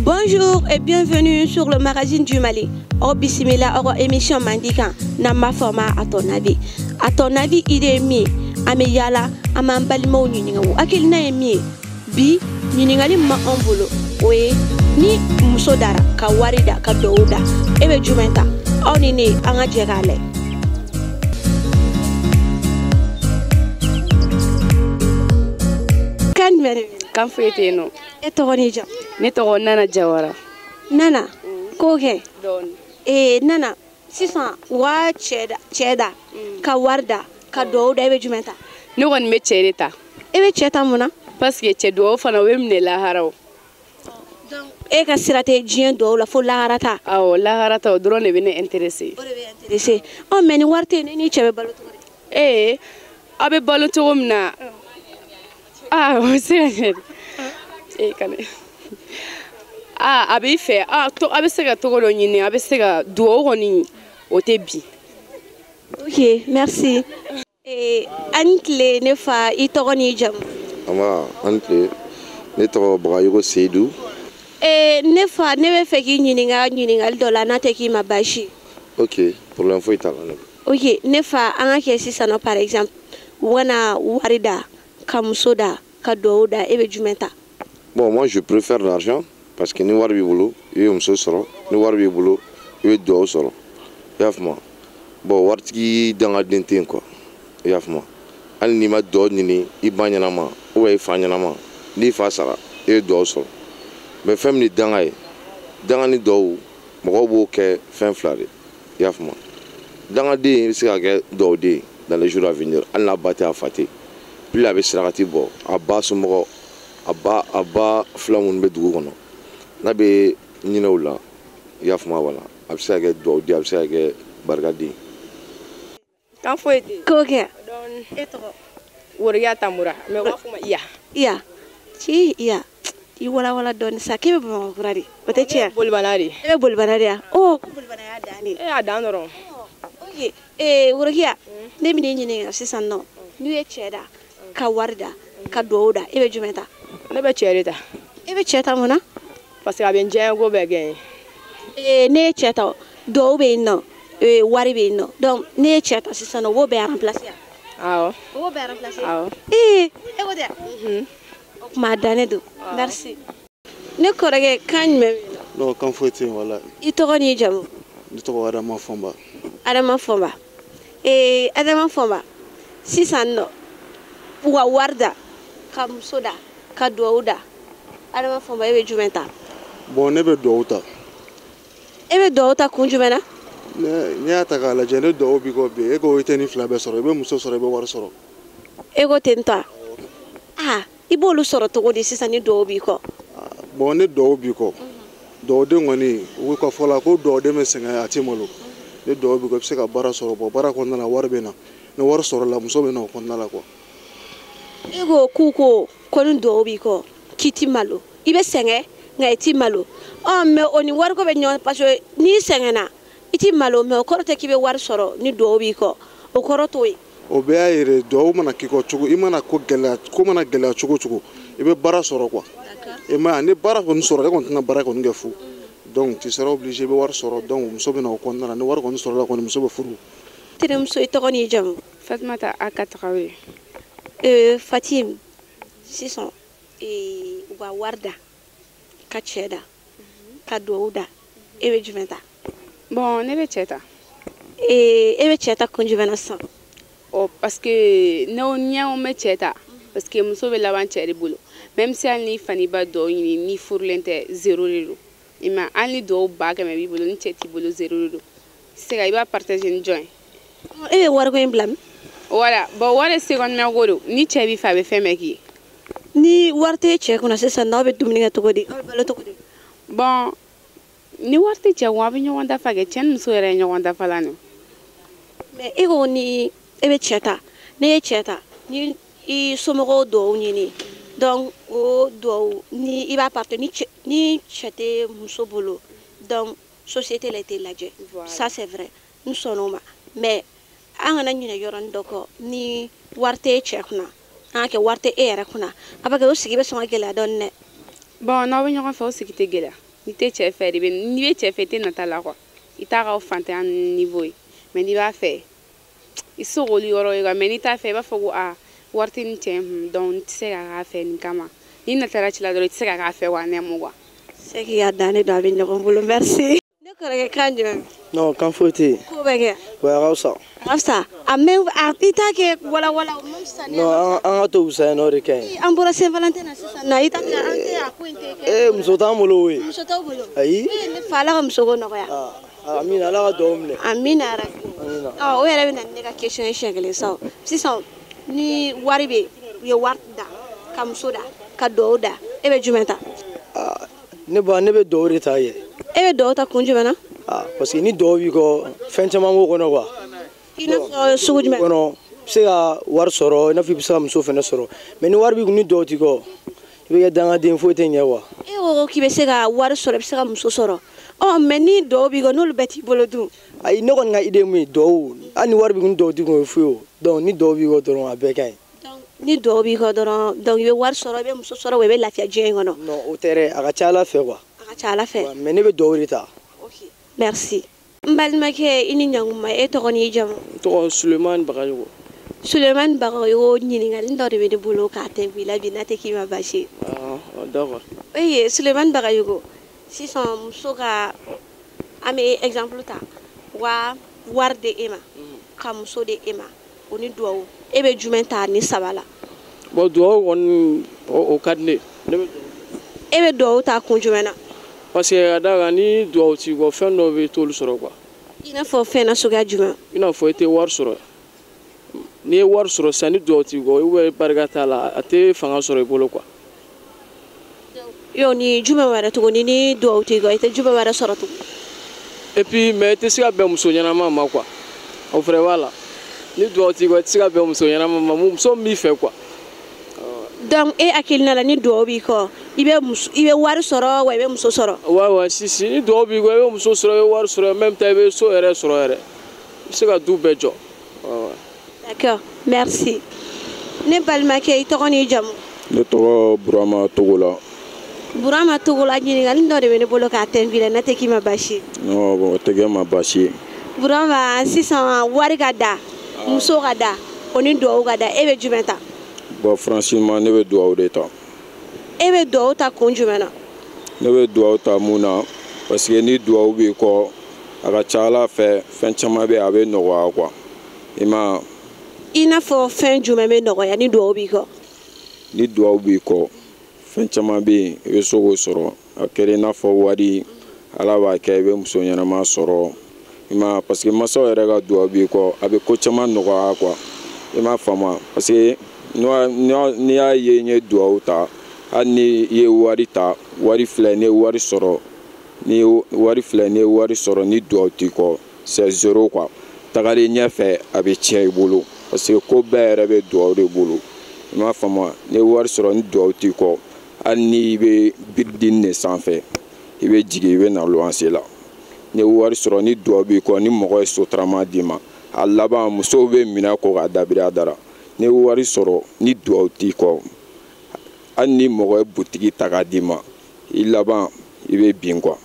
Bonjour et bienvenue sur le magazine du Mali. Au Bismillah, au émission Mandika, Nama format à ton avis. À ton avis, il est mis. Ameyala, Amambalimo Nuningo. Akil na emi. Bi, Nuningali ma envolo. Oui, ni Musodara, Kawarida, Kadouda. Ebe Jumenta. Onini, Angajegale. Kan meri. Kan fete no. Etoronija. Neto Nana Jawara. Nana. Koke. Don. Nana. Sisan wa cheda. Ka warda. Ka douda ebe jumenta. Ne kɔni bɛ cɛ de ta. E bɛ cɛ ta mun na? Parce que cɛ duwawu fana o bɛ minɛ laharaw. Donc e ka sira tɛ diɲɛ duwawu la fo lahara ta. Awɔ lahara ta o dɔrɔn de bɛ ne intéressé. O de bɛ intéressé. Ɔ mais ni wari tɛ yen ni cɛ bɛ balo cogo di? Aw bɛ balo cogo min na. O bɛ se ka kɛ de. Kane. A b'i fɛ. A bɛ se ka cogo dɔ ɲini a bɛ se ka duwawu kɔni o tɛ bi. Ok, merci. An tile ne fa I tɔgɔ n'i jamu. An tile ne tɔgɔ Bagayogo Seydou. Ne fa ne bɛ fɛ k'i ɲininka ɲininkali dɔ la n'a tɛ k'i ma baasi. Ok, problème foyi t'a la. Ok, ne fa an ka kɛ sisan nɔ par exemple u kana wari da ka muso da ka duwawu da e bɛ jumɛn ta? Bon, moi je préfère l'argent parce que ni wari b'i bolo I bɛ muso sɔrɔ ni wari b'i bolo I bɛ duwawu sɔrɔ i y'a faamu. Bon, waritigi dangaden tɛ yen quoi i y'a faamu. Hali n'i ma duwawu ɲini I ba ɲɛnama ou bien I fa ɲɛnama n'i fa sara I bɛ duwawu sɔrɔ mais fɛn min ye danga ye danga ni duwawu mɔgɔw b'o kɛ fɛn fila de i y'a faamu. Dangaden bɛ se ka kɛ duwawuden ye dans les jours à venir hali n'a ba tɛ a fa tɛ plus a bɛ sirakati bɔ a ba somɔgɔ a ba fila minnu bɛ dugu kɔnɔ n'a bɛ ɲinɛ o la i y'a faamu wala a bɛ se ka kɛ duwawuden a bɛ se ka kɛ barikaden. Kan foyi tɛ. K'o kɛ. E tɔgɔ Woriya Tamura mais u b'a fɔ ma Iya. Iya. Ci Iya. I walawala dɔɔni sa k'e bɛ Bamakɔkura de o tɛ tiɲɛ? Bolibana de. E bɛ bolibana de ya? Oh bolibana y'a dan de. Y'a dan dɔrɔn. Ok Worokiya ne bɛ n'i ɲininka sisan nɔ n'u ye cɛ da ka wari da ka duwawu da e bɛ jumɛn ta? Ne bɛ cɛ de ta. E bɛ cɛ ta mun na? Parce que a bɛ n diya ko bɛɛ gagner. Ne ye cɛ ta duwawu bɛ yen nɔ wari bɛ yen nɔ donc ne ye cɛ ta sisan nɔ o b'o bɛɛ remplacer ya? Awɔ. O b'o bɛɛ remplacer? Awɔ. E ko tɛ ya? O tuma a dannen don. Merci. Ne kɔrɔkɛ kan jumɛn bɛ yen nɔ? Non, kan foyi tɛ yen wala. I tɔgɔ n'i jamu? Ne tɔgɔ Adama Fɔnba. Adama Fɔnba. Adama Fɔnba sisan nɔ u ka wari da ka muso da ka duwawu da Adama Fɔnba e bɛ jumɛn ta? Bon ne bɛ duwawu ta. E bɛ duwawu ta kun jumɛn na? N'i y'a ta k'a lajɛ ne duwawu b'i kɔ bi e ko I tɛ nin fila bɛɛ sɔrɔ I bɛ muso sɔrɔ I bɛ wari sɔrɔ. E ko ten tɔ I b'olu sɔrɔ cogo di sisan ni duwawu b'i kɔ? Bon ne duwawu b'i kɔ duwawuden kɔni u ka fɔ la ko duwawuden bɛ sɛgɛn a tɛ malo ne duwawu b'i kɔ I bɛ se ka baara sɔrɔ bɔn baara kɔnɔna na wari bɛ na ni wari sɔrɔla muso bɛ na o kɔnɔna la quoi. E ko ko ni duwawu b'i kɔ k'i ti malo I bɛ sɛgɛn nka I ti malo mais o ni wariko bɛ ɲɔgɔn parce que n'i sɛgɛnna I ti malo mais o kɔrɔ tɛ k'i bɛ wari sɔrɔ ni duwawu b'i kɔ o kɔrɔ t'o ye. O bɛɛ y'a yɛrɛ duwawu mana k'i kɔ cogo I mana ko mana gɛlɛya cogo o cogo I bɛ baara sɔrɔ quoi. E ma ye ni baara kɔni sɔrɔ e kɔni tɛna baara kɔni kɛ fu donc tu seras obligé I bɛ wari sɔrɔ donc muso bɛ na o kɔnɔna na ni wari kɔni sɔrɔla kɔni muso bɛ furu. Tɛnɛmuso I tɔgɔ n'i jamu? Fatumata Aka Tarawele. Fatim sisan u ka wari da ka cɛ da ka duwawu da e bɛ jumɛn ta? Bon ne bɛ cɛ ta. E bɛ cɛ ta kun jumɛn na sisan? Parce que ne ɲɛ bɛ cɛ ta parce que muso bɛ laban cɛ de bolo même si hali ni fani ba dɔw ɲini ni furulen tɛ zéro de don I ma hali ni dɔw 100,000 b'i bolo ni cɛ t'i bolo zéro de don se ka I b'a partager ni jɔn ye? E bɛ wariko in bila min? Voilà bon wari secondaire ko don ni cɛ b'i fɛ a bɛ fɛn bɛɛ k'i ye. Ni wari tɛ cɛ kunna sisan n'aw bɛ dumuni kɛ cogo di? Aw bɛ balo cogo di? Bon ni wari tɛ cɛ kun a bɛ ɲɔgɔn dafa kɛ cɛ ni muso yɛrɛ ye ɲɔgɔn dafa la. Mais e ko ni e bɛ cɛ ta ne ye cɛ ta ni I somɔgɔw duwawu ɲini donc o duwawu ni I b'a partager ni cɛ tɛ muso bolo donc société la I tɛ lajɛ ça c'est vrai n sɔnn'o ma mais an kana ɲinɛ yɔrɔnin dɔ kɔ ni wari tɛ cɛ kunna an ka kɛ wari tɛ e yɛrɛ kunna a bɛ kɛ o sigi bɛ sɔn ka gɛlɛya dɔɔni dɛ. Bon n'aw bɛ ɲɔgɔn fɛ o sigi tɛ gɛlɛya Ni tɛ cɛ fɛ de n'i bɛ cɛ fɛ i tɛ nata la quoi i t'a ka fantanya niveau ye mais n'i b'a fɛ i se k'olu yɔrɔ ye mais n'i t'a fɛ i b'a fɔ ko wari tɛ nin cɛ donc n tɛ se ka k'a fɛ nin kama n'i natara ci la dɔrɔn i tɛ se ka k'a fɛ wa nɛmu quoi. c'est qu'il y a dannen don a bɛ ɲɔgɔn bolo merci. ne kɔrɔkɛ kan jumɛn. non kan foyi tɛ yen. ko bɛ kɛ. wa a ka fisa. a ka fisa a mɛ i t'a kɛ walawala o ma fisa. non an ka to wusaya n'o de ka ɲi. an bɔra Saint Valentin na sisan na i t'a kɛ an tɛ a ko in tɛ kɛ. muso t'an bolo o ye. muso t'aw bolo. ayi. ne fa ala ka muso ko nɔgɔya. amina ala ka dugawu minɛ. amina yarabi. o yɛrɛ bɛ na ni ne ka question ye siɲɛ kelen sa sisan ni wari bɛ u ye wari da ka muso da ka dugawu da e bɛ jumɛn ta. ne bɛ dugawu de ta yɛ. e bɛ dugawu ta kun jumɛn na. parce que ni dugawu b'i kɔ fɛn caman b'o kɔnɔ quoi. i n'a fɔ sugu jumɛn. kɔnɔ i bɛ se ka wari sɔrɔ i n'a fɔ i bɛ se ka muso fana sɔrɔ mais ni wari b'i kun ni dugawu t'i kɔ i bɛ kɛ dangaden foyi tɛ ɲɛ quoi. e ko k'i bɛ se ka wari sɔrɔ i bɛ se ka muso sɔrɔ mais ni dugawu b'i kɔ n'olu bɛɛ t'i bolo dun. ayi ne kɔni ka idée mun ye dugawu hali ni wari b'i kun ni dugawu t'i kun o ye foyi o donc ni dugawu b'i kɔ dɔrɔn a bɛɛ ka ɲi. ni dugawu b'i kɔ dɔrɔn donc i bɛ wari sɔrɔ i bɛ muso sɔrɔ wa i bɛ lafiya diɲɛ in kɔnɔ. non o tɛ dɛ a ka ca ala fɛ quoi. a ka ca ala fɛ. mais ne bɛ dugawu de ta. ok merci. n balimakɛ i ni ɲankuma e tɔgɔ n'i jamu. n tɔgɔ Sulemani Bagayogo. Sulemani Bagayogo ɲininkali dɔ de bɛ ne bolo k'a tɛnku i la bi n'a tɛ k'i ma baasi ye. d'accord. Sulemani Bagayogo sisan muso ka an bɛ exemple ta wa wari di e ma ka muso di e ma o ni dugawu e bɛ jumɛn ta ni saba la. bon dugawu kɔni o ka di ne ye. e bɛ dugawu ta kun jumɛn na. parce que ka d'a kan ni dugawu t'i kɔ fɛn dɔw bɛ i t'olu sɔrɔ quoi. i n'a fɔ fɛn na suguya jumɛn. i n'a fɔ i tɛ wari sɔrɔ n'i ye wari sɔrɔ sisan ni dugawu t'i kɔ ou barika t'a la a tɛ fanga sɔrɔ i bolo quoi. yo ni jumɛn wɛrɛ tuguni ni dugawu t'i kɔ i tɛ jumɛn wɛrɛ sɔrɔ tugun. et puis mais i tɛ se ka bɛn muso ɲɛnama ma quoi o fɛnɛ b'a la ni dugawu t'i kɔ i tɛ se ka bɛn muso ɲɛnama ma muso min b'i fɛ quoi. donc e hakilina la ni dugawu b'i kɔ i bɛ wari sɔrɔ wa i bɛ muso sɔrɔ. wa si ni dugawu b'i kɔ i bɛ muso sɔrɔ i bɛ wari sɔrɔ en même temps i bɛ so yɛrɛ sɔrɔ yɛrɛ i bɛ se ka du bɛɛ jɔ. d'accord merci. ne balimakɛ i tɔgɔ n'i jamu. ne tɔgɔ Burama Togola. Burama Togola ɲininkali dɔ de bɛ ne bolo k'a tɛnku i la n'a tɛ k'i ma baasi ye. non bon o tɛ kɛ ma baasi ye. Burama sisan wari ka da muso ka da o ni dugawu ka da e bɛ jumɛn ta. bon franchement ne bɛ dugawu de ta. e bɛ dugawu ta kun jumɛn na. ne bɛ dugawu ta mun na parce que ni dugawu b'i kɔ a ka ca ala fɛ fɛn caman bɛ a bɛ nɔgɔya quoi i ma. i n'a fɔ fɛn jumɛn bɛ nɔgɔya ni dugawu b'i kɔ. ni dugawu b'i kɔ fɛn caman bɛ yen i bɛ se k'o sɔrɔ a kɛra i n'a fɔ wari ala b'a kɛ i bɛ muso ɲɛnama sɔrɔ i ma parce que masaw yɛrɛ ka dugawu b'i kɔ a bɛ ko caman nɔgɔya quoi i ma faamu parce que n'i y'a ye n ye dugawu ta hali ni i ye wari ta wari filɛ n'i ye wari sɔrɔ ni dugawu t'i kɔ c'est zéro quoi tagalen ɲɛfɛ a bɛ tiɲɛ i bolo parce que ko bɛɛ yɛrɛ bɛ dugawu de bolo i m'a faamu n'i ye wari sɔrɔ ni dugawu t'i kɔ hali n'i bɛ biridini de sanfɛ i bɛ jigin i bɛ na luwanse la n'i ye wari sɔrɔ ni dugawu b'i kɔ ni mɔgɔ ye sotarama d'i ma a laban musow bɛ minɛ ko k'a dabiri a dara n'i ye wari sɔrɔ ni dugawu t'i kɔ hali ni mɔgɔ ye butigi ta k'a d'i ma i laban i bɛ bin quoi